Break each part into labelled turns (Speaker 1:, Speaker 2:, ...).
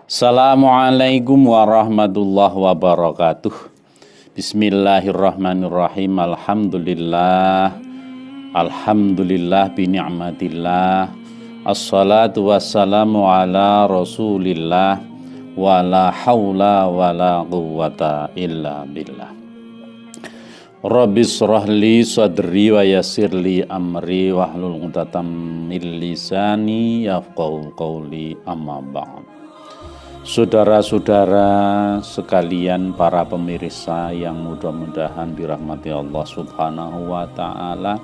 Speaker 1: Assalamualaikum warahmatullahi wabarakatuh. Bismillahirrahmanirrahim. Alhamdulillah bini'matillah. Assalatu wassalamu ala rasulillah. Wa la hawla wa la quwwata illa billah. Rabbi shrahli sadri wa yassirli amri wahlul 'uqdatam min lisani yafqahu qawli, amma ba'd. Saudara-saudara sekalian, para pemirsa yang mudah-mudahan dirahmati Allah Subhanahu wa ta'ala,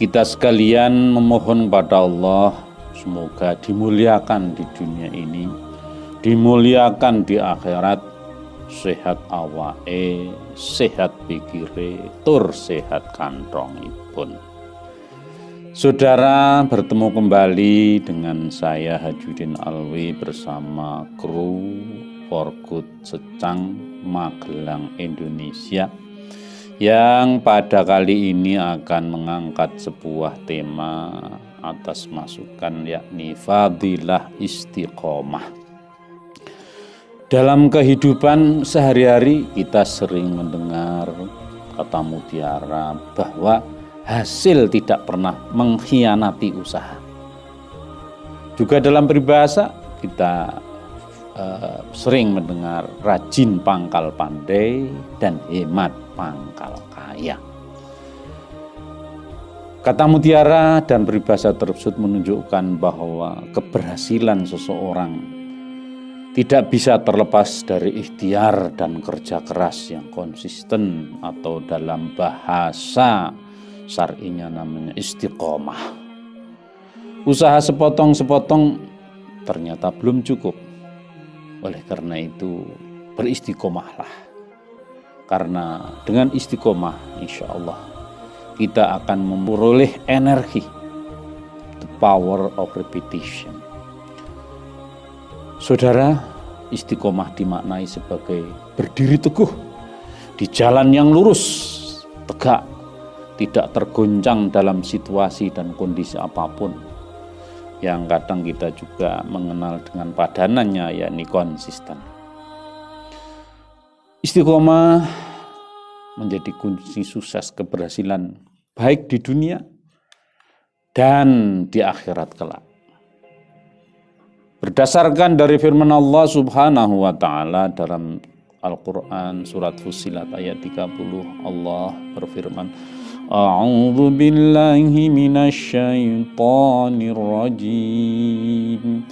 Speaker 1: kita sekalian memohon pada Allah semoga dimuliakan di dunia ini, dimuliakan di akhirat, sehat awake, sehat pikire, tur sehat kantongipun. Saudara, bertemu kembali dengan saya Hajuddin Alwi bersama kru For Good Secang Magelang, Indonesia, yang pada kali ini akan mengangkat sebuah tema atas masukan, yakni fadilah istiqomah. Dalam kehidupan sehari-hari kita sering mendengar kata mutiara bahwa hasil tidak pernah mengkhianati usaha. Juga dalam peribahasa kita sering mendengar rajin pangkal pandai dan hemat pangkal kaya. Kata mutiara dan peribahasa tersebut menunjukkan bahwa keberhasilan seseorang tidak bisa terlepas dari ikhtiar dan kerja keras yang konsisten, atau dalam bahasa syar'inya namanya istiqomah. Usaha sepotong-sepotong ternyata belum cukup. Oleh karena itu beristiqomahlah. Karena dengan istiqomah insya Allah kita akan memperoleh energi, the power of repetition. Saudara, istiqomah dimaknai sebagai berdiri teguh di jalan yang lurus, tegak, tidak tergoncang dalam situasi dan kondisi apapun, yang kadang kita juga mengenal dengan padanannya, yakni konsisten. Istiqomah menjadi kunci sukses keberhasilan baik di dunia dan di akhirat kelak. Berdasarkan dari firman Allah Subhanahu wa ta'ala dalam Al-Quran surat Fussilat ayat 30, Allah berfirman, A'udzu billahi minasyaitonir rajim.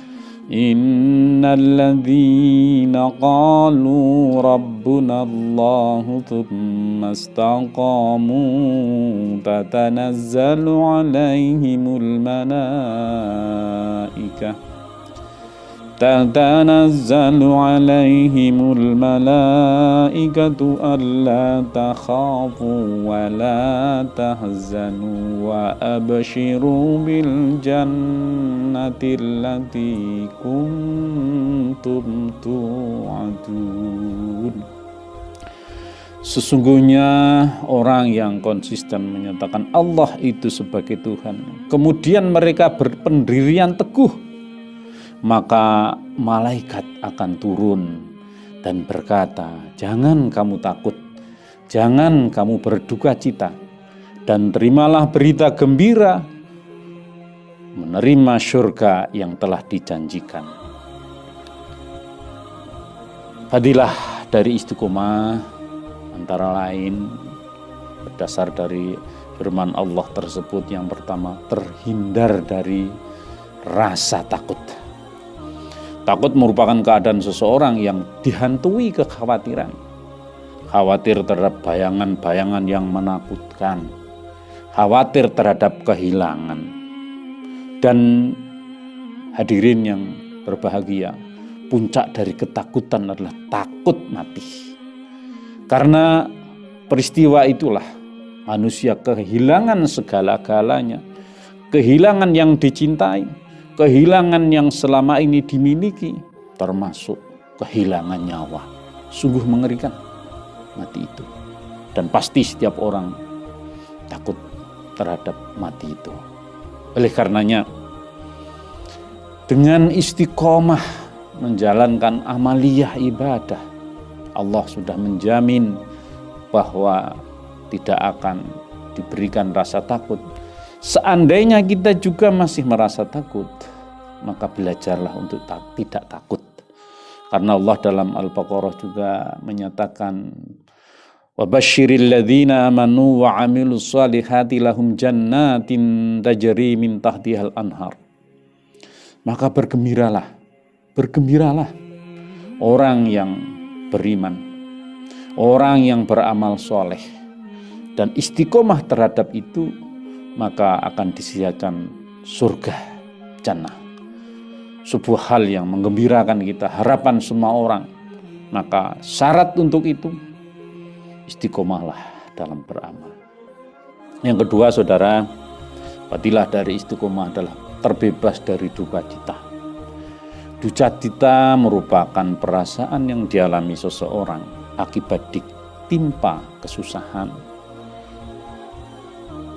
Speaker 1: Innal ladzina qalu rabbunallahu tsumma istaqamu tatanazzalu 'alaihimul malaikah تتنزل عليهم الملائكة ألا تخافوا ولا تحزنوا وأبشروا بالجنة التي كنتم توعدون. Sesungguhnya orang yang konsisten menyatakan Allah itu sebagai Tuhan, kemudian mereka berpendirian teguh, maka malaikat akan turun dan berkata, jangan kamu takut, jangan kamu berduka cita, dan terimalah berita gembira, menerima surga yang telah dijanjikan. Fadilah dari istiqomah antara lain berdasar dari firman Allah tersebut, yang pertama, terhindar dari rasa takut. Takut merupakan keadaan seseorang yang dihantui kekhawatiran. Khawatir terhadap bayangan-bayangan yang menakutkan. Khawatir terhadap kehilangan. Dan hadirin yang berbahagia, puncak dari ketakutan adalah takut mati. Karena peristiwa itulah manusia kehilangan segala-galanya, kehilangan yang dicintai, kehilangan yang selama ini dimiliki, termasuk kehilangan nyawa. Sungguh mengerikan mati itu. Dan pasti setiap orang takut terhadap mati itu. Oleh karenanya, dengan istiqomah menjalankan amaliyah ibadah, Allah sudah menjamin bahwa tidak akan diberikan rasa takut. Seandainya kita juga masih merasa takut, maka belajarlah untuk tidak takut. Karena Allah dalam Al-Baqarah juga menyatakan, وَبَشِّرِ الَّذِينَ آمَنُوا وَعَمِلُوا الصَّالِحَاتِ لَهُمْ جَنَّاتٍ تَجْرِي مِنْ تَحْتِهَا الْأَنْهَارُ. Maka bergembiralah orang yang beriman, orang yang beramal soleh dan istiqomah terhadap itu, maka akan disediakan surga, jannah. Sebuah hal yang menggembirakan kita, harapan semua orang. Maka syarat untuk itu, istiqomahlah dalam beramal. Yang kedua, saudara, fadilah dari istiqomah adalah terbebas dari duka cita. Duka cita merupakan perasaan yang dialami seseorang akibat ditimpa kesusahan.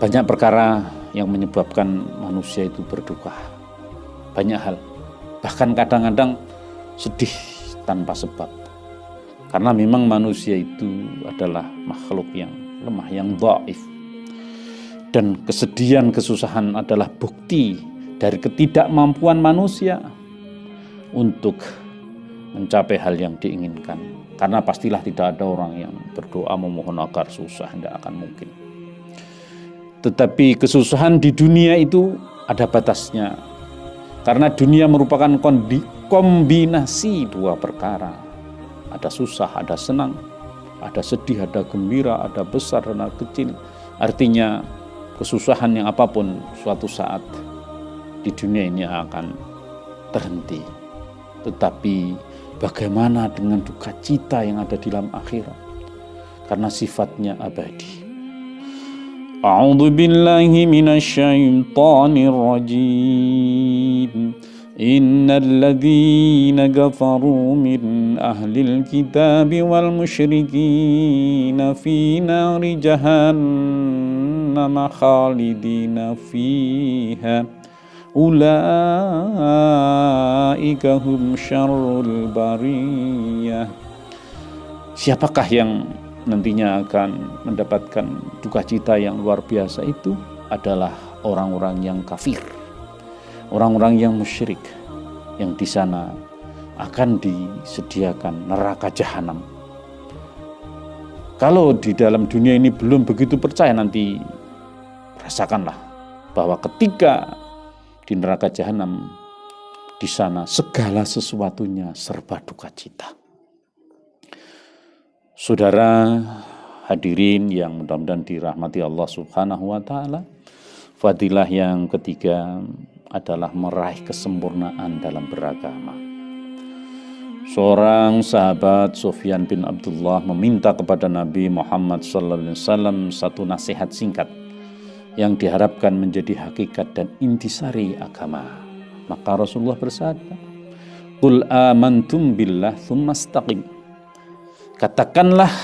Speaker 1: Banyak perkara yang menyebabkan manusia itu berduka. Banyak hal. Bahkan kadang-kadang sedih tanpa sebab. Karena memang manusia itu adalah makhluk yang lemah, yang dhaif. Dan kesedihan, kesusahan adalah bukti dari ketidakmampuan manusia untuk mencapai hal yang diinginkan. Karena pastilah tidak ada orang yang berdoa memohon agar susah, tidak akan mungkin. Tetapi kesusahan di dunia itu ada batasnya. Karena dunia merupakan kombinasi dua perkara. Ada susah, ada senang, ada sedih, ada gembira, ada besar, ada kecil. Artinya kesusahan yang apapun suatu saat di dunia ini akan terhenti. Tetapi bagaimana dengan duka cita yang ada di dalam akhirat? Karena sifatnya abadi. A'udzu billahi minasyaitonir rajim. Innal ladzina kafaru min ahlil kitabi wal musyrikin fi nari jahannam khalidina fiha ulaika hum syarrul bariyah. Siapakah yang nantinya akan mendapatkan duka cita yang luar biasa? Itu adalah orang-orang yang kafir, orang-orang yang musyrik, yang di sana akan disediakan neraka jahanam. Kalau di dalam dunia ini belum begitu percaya, nanti rasakanlah bahwa ketika di neraka jahanam, di sana segala sesuatunya serba duka cita. Saudara hadirin yang mudah-mudahan dirahmati Allah Subhanahu wa taala, fadilah yang ketiga adalah meraih kesempurnaan dalam beragama. Seorang sahabat, Sufyan bin Abdullah, meminta kepada Nabi Muhammad SAW satu nasihat singkat yang diharapkan menjadi hakikat dan intisari agama. Maka Rasulullah bersabda, "Qul amantum billah tsumma istaqim." Katakanlah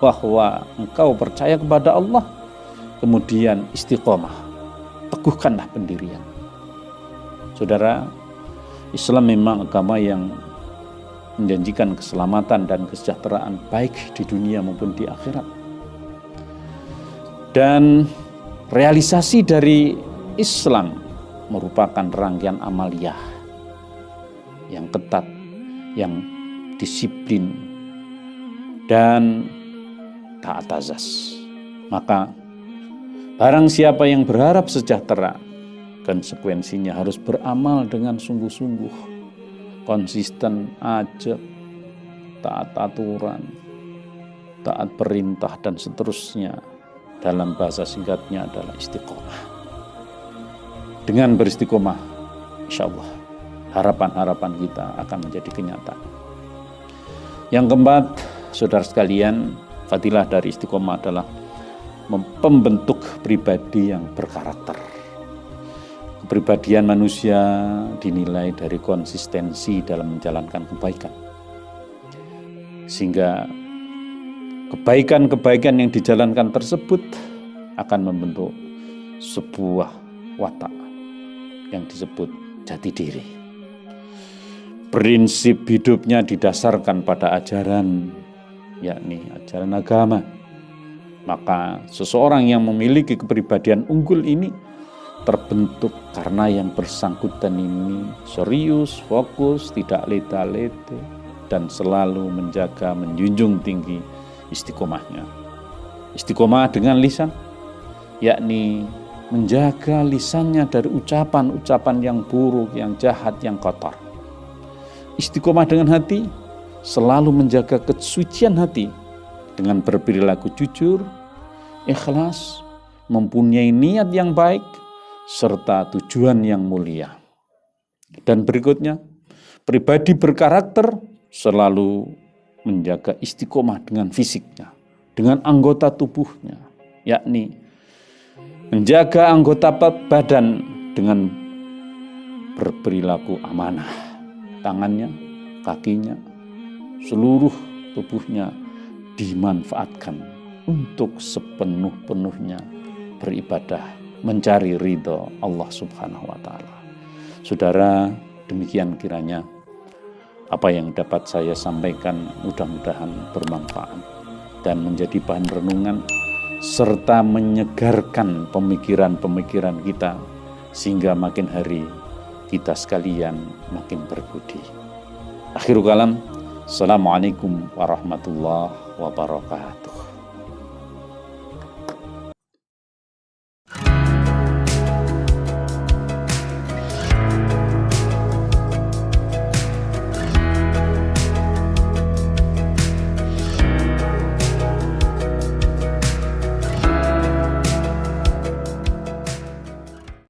Speaker 1: bahwa engkau percaya kepada Allah, kemudian istiqomah, teguhkanlah pendirian. Saudara, Islam memang agama yang menjanjikan keselamatan dan kesejahteraan baik di dunia maupun di akhirat. Dan realisasi dari Islam merupakan rangkaian amaliyah yang ketat, yang disiplin, dan taat azas. Maka barang siapa yang berharap sejahtera, konsekuensinya harus beramal dengan sungguh-sungguh, konsisten, ajak, taat aturan, taat perintah, dan seterusnya. Dalam bahasa singkatnya adalah istiqomah. Dengan beristiqomah, insya Allah harapan-harapan kita akan menjadi kenyataan. Yang keempat, saudara sekalian, fadilah dari istiqomah adalah pembentuk pribadi yang berkarakter. Kepribadian manusia dinilai dari konsistensi dalam menjalankan kebaikan. Sehingga kebaikan-kebaikan yang dijalankan tersebut akan membentuk sebuah watak yang disebut jati diri. Prinsip hidupnya didasarkan pada ajaran, yakni ajaran agama. Maka seseorang yang memiliki kepribadian unggul ini terbentuk karena yang bersangkutan ini serius, fokus, tidak leta-lete, dan selalu menjaga, menjunjung tinggi istiqomahnya. Istiqomah dengan lisan, yakni menjaga lisannya dari ucapan-ucapan yang buruk, yang jahat, yang kotor. Istiqomah dengan hati, selalu menjaga kesucian hati dengan berperilaku jujur, ikhlas, mempunyai niat yang baik, serta tujuan yang mulia. Dan berikutnya, pribadi berkarakter selalu menjaga istiqomah dengan fisiknya, dengan anggota tubuhnya, yakni menjaga anggota badan dengan berperilaku amanah. Tangannya, kakinya, seluruh tubuhnya dimanfaatkan untuk sepenuh-penuhnya beribadah, mencari ridho Allah Subhanahu wa Ta'ala. Saudara, demikian kiranya apa yang dapat saya sampaikan, mudah-mudahan bermanfaat dan menjadi bahan renungan serta menyegarkan pemikiran-pemikiran kita sehingga makin hari kita sekalian makin berbudi. Akhirul kalam, assalamualaikum warahmatullahi wabarakatuh.